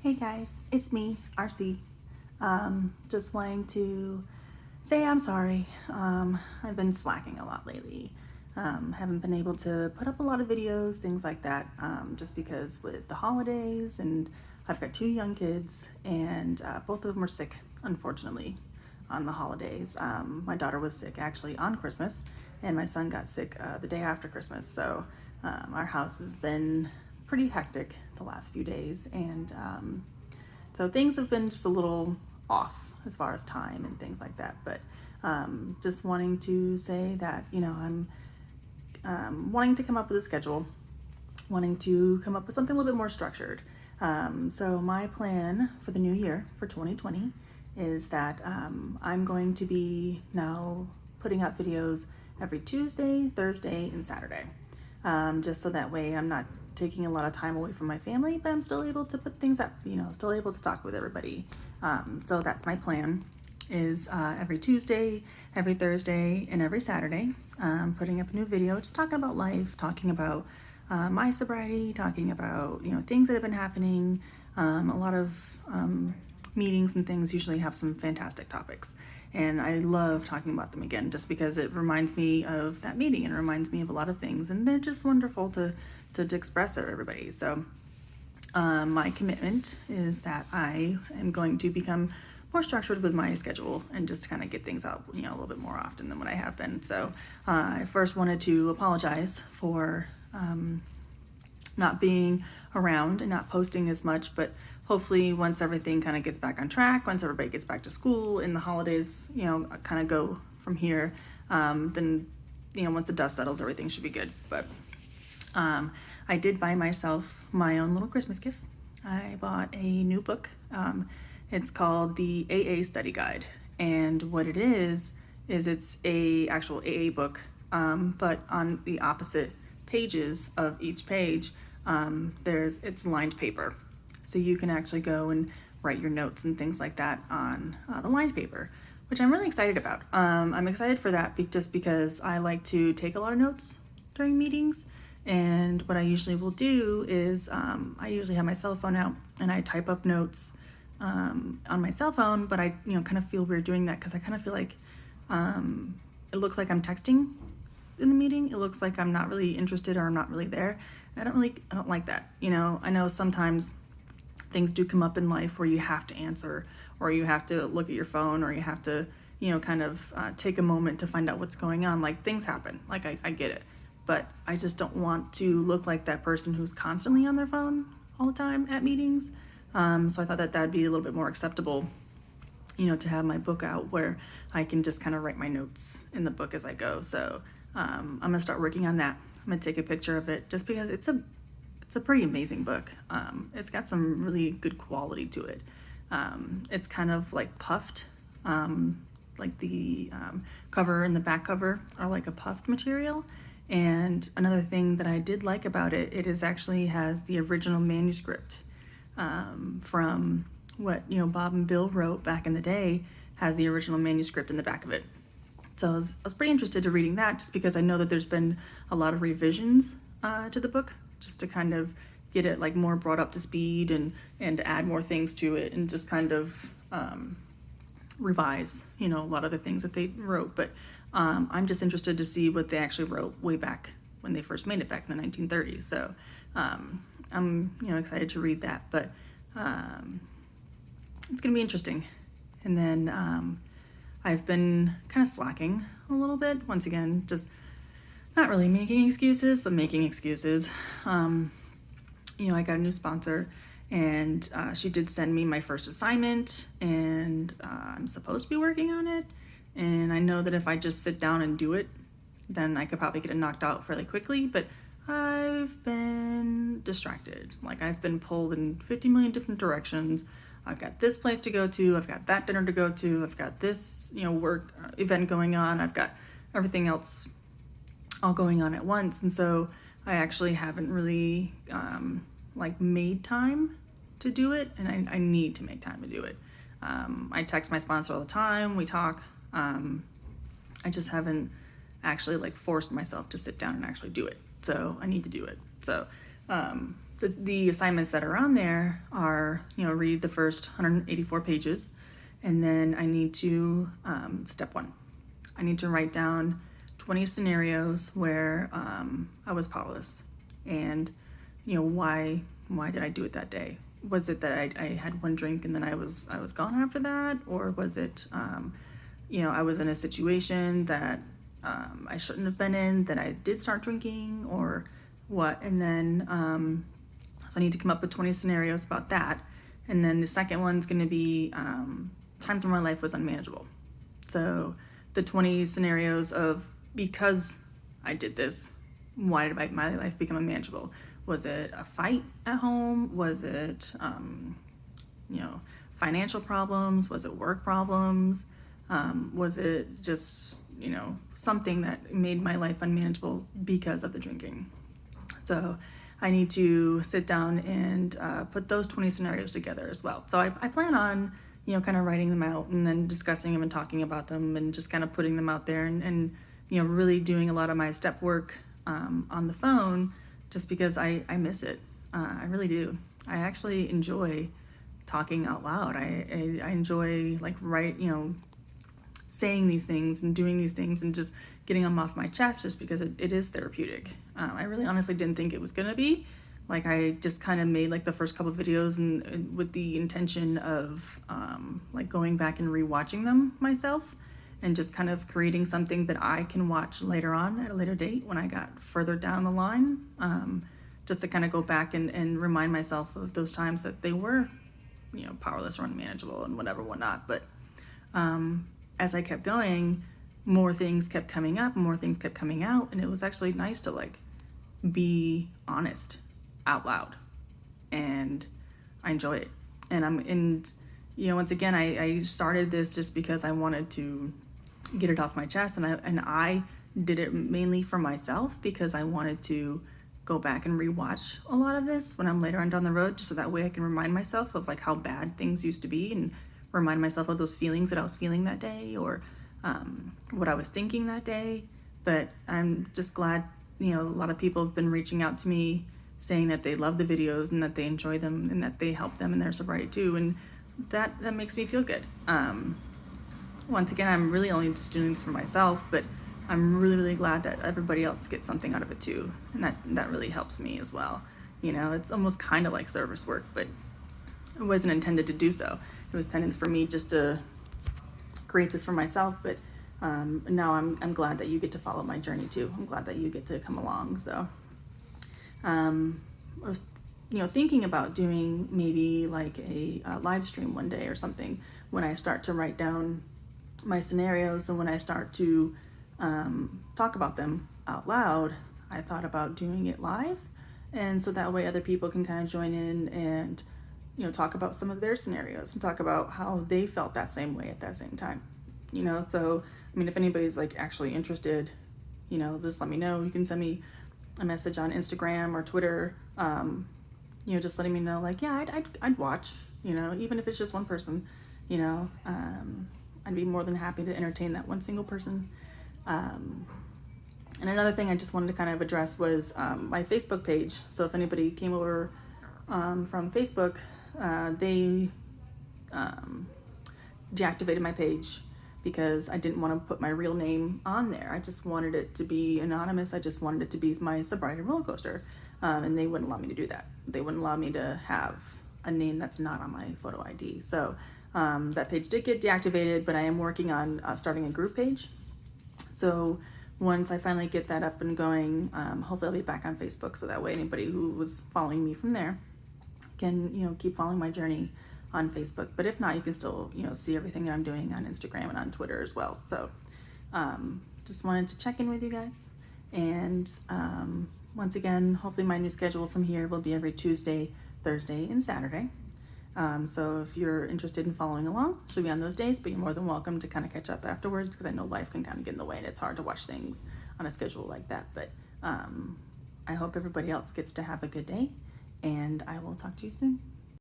Hey guys, it's me, RC. Just wanting to say I'm sorry. I've been slacking a lot lately. Haven't been able to put up a lot of videos, things like that, just because with the holidays, and I've got two young kids, and both of them are sick, unfortunately, on the holidays. My daughter was sick actually on Christmas, and my son got sick the day after Christmas. So our house has been pretty hectic the last few days, and so things have been just a little off as far as time and things like that. But just wanting to say that, I'm wanting to come up with a schedule, wanting to come up with something a little bit more structured. So my plan for the new year, for 2020, is that I'm going to be now putting out videos every Tuesday, Thursday, and Saturday. Just so that way I'm not taking a lot of time away from my family, but I'm still able to put things up, still able to talk with everybody. So that's my plan, is every Tuesday, every Thursday, and every Saturday, putting up a new video, just talking about life, talking about my sobriety, talking about, things that have been happening. A lot of meetings and things usually have some fantastic topics. And I love talking about them again, just because it reminds me of that meeting and reminds me of a lot of things. And they're just wonderful to express to everybody. So my commitment is that I am going to become more structured with my schedule and just kind of get things out, a little bit more often than what I have been. So I first wanted to apologize for not being around and not posting as much, but hopefully once everything kind of gets back on track, once everybody gets back to school and the holidays, kind of go from here, then, once the dust settles, everything should be good. But I did buy myself my own little Christmas gift. I bought a new book. It's called the AA Study Guide. And what it is it's a actual AA book, but on the opposite pages of each page, it's lined paper. So you can actually go and write your notes and things like that on the lined paper, which I'm really excited about. I'm excited for that just because I like to take a lot of notes during meetings. And what I usually will do is I usually have my cell phone out and I type up notes on my cell phone, but I kind of feel weird doing that because I kind of feel like it looks like I'm texting in the meeting. It looks like I'm not really interested or I'm not really there. I don't like that. I know sometimes things do come up in life where you have to answer, or you have to look at your phone, or you have to, kind of take a moment to find out what's going on. Like, things happen. Like, I get it. But I just don't want to look like that person who's constantly on their phone all the time at meetings. So I thought that that'd be a little bit more acceptable, to have my book out where I can just kind of write my notes in the book as I go. So I'm gonna start working on that. I'm gonna take a picture of it just because it's a pretty amazing book. It's got some really good quality to it. It's kind of like puffed, like the cover and the back cover are like a puffed material. And another thing that I did like about it, it has the original manuscript from what, Bob and Bill wrote back in the day, has the original manuscript in the back of it. So I was pretty interested in reading that, just because I know that there's been a lot of revisions to the book, just to kind of get it like more brought up to speed and add more things to it, and just kind of revise, a lot of the things that they wrote. But I'm just interested to see what they actually wrote way back when they first made it back in the 1930s. So I'm excited to read that, but it's gonna be interesting. And then I've been kind of slacking a little bit. Once again, just not really making excuses, but making excuses. I got a new sponsor, and she did send me my first assignment, and I'm supposed to be working on it. And I know that if I just sit down and do it, then I could probably get it knocked out fairly quickly. But I've been distracted. Like, I've been pulled in 50 million different directions. I've got this place to go to. I've got that dinner to go to. I've got this, work event going on. I've got everything else all going on at once. And so I actually haven't really made time to do it. And I need to make time to do it. I text my sponsor all the time. We talk. I just haven't actually forced myself to sit down and actually do it. So I need to do it. So the assignments that are on there are, read the first 184 pages, and then I need to, step 1, I need to write down 20 scenarios where I was powerless, and why did I do it that day? Was it that I had one drink and then I was gone after that, or was it I was in a situation that I shouldn't have been in, that I did start drinking, or what? And then so I need to come up with 20 scenarios about that. And then the second one's going to be times when my life was unmanageable. So the 20 scenarios of, because I did this, why did my life become unmanageable? Was it a fight at home? Was it financial problems? Was it work problems? Was it just something that made my life unmanageable because of the drinking? So I need to sit down and put those 20 scenarios together as well. So I plan on kind of writing them out and then discussing them and talking about them and just kind of putting them out there, and really doing a lot of my step work on the phone, just because I miss it. I really do. I actually enjoy talking out loud. I enjoy saying these things and doing these things and just getting them off my chest, just because it is therapeutic. I really honestly didn't think it was gonna be. I just kind of made the first couple of videos and with the intention of going back and rewatching them myself, and just kind of creating something that I can watch later on at a later date when I got further down the line, just to kind of go back and remind myself of those times that they were, powerless or unmanageable and whatnot. But as I kept going, more things kept coming up, more things kept coming out, and it was actually nice to be honest out loud, and I enjoy it. And once again, I started this just because I wanted to get it off my chest, and I did it mainly for myself, because I wanted to go back and rewatch a lot of this when I'm later on down the road, just so that way I can remind myself of how bad things used to be, and remind myself of those feelings that I was feeling that day, or what I was thinking that day. But I'm just glad, a lot of people have been reaching out to me saying that they love the videos and that they enjoy them and that they help them in their sobriety too, and that makes me feel good. Once again, I'm really only just doing this for myself, but I'm really, really glad that everybody else gets something out of it too, and that really helps me as well. It's almost kind of like service work, but it wasn't intended to do so. It was intended for me just to create this for myself, but now I'm glad that you get to follow my journey too. I'm glad that you get to come along. So I was thinking about doing maybe a live stream one day or something, when I start to write down my scenarios, and when I start to talk about them out loud. I thought about doing it live, and so that way other people can kind of join in and talk about some of their scenarios and talk about how they felt that same way at that same time. So if anybody's actually interested, just let me know. You can send me a message on Instagram or Twitter, just letting me know I'd watch, even if it's just one person, I'd be more than happy to entertain that one single person. And another thing I just wanted to kind of address was my Facebook page. So if anybody came over from Facebook, they deactivated my page because I didn't want to put my real name on there. I just wanted it to be anonymous. I just wanted it to be my sobriety roller coaster, and they wouldn't allow me to do that. They wouldn't allow me to have a name that's not on my photo ID. So that page did get deactivated, but I am working on starting a group page. So once I finally get that up and going, hopefully I'll be back on Facebook, so that way anybody who was following me from there can keep following my journey on Facebook. But if not, you can still see everything that I'm doing on Instagram and on Twitter as well. So just wanted to check in with you guys, and once again, hopefully my new schedule from here will be every Tuesday, Thursday, and Saturday. So if you're interested in following along, she'll be on those days, but you're more than welcome to kind of catch up afterwards, because I know life can kind of get in the way and it's hard to watch things on a schedule like that. But I hope everybody else gets to have a good day, and I will talk to you soon.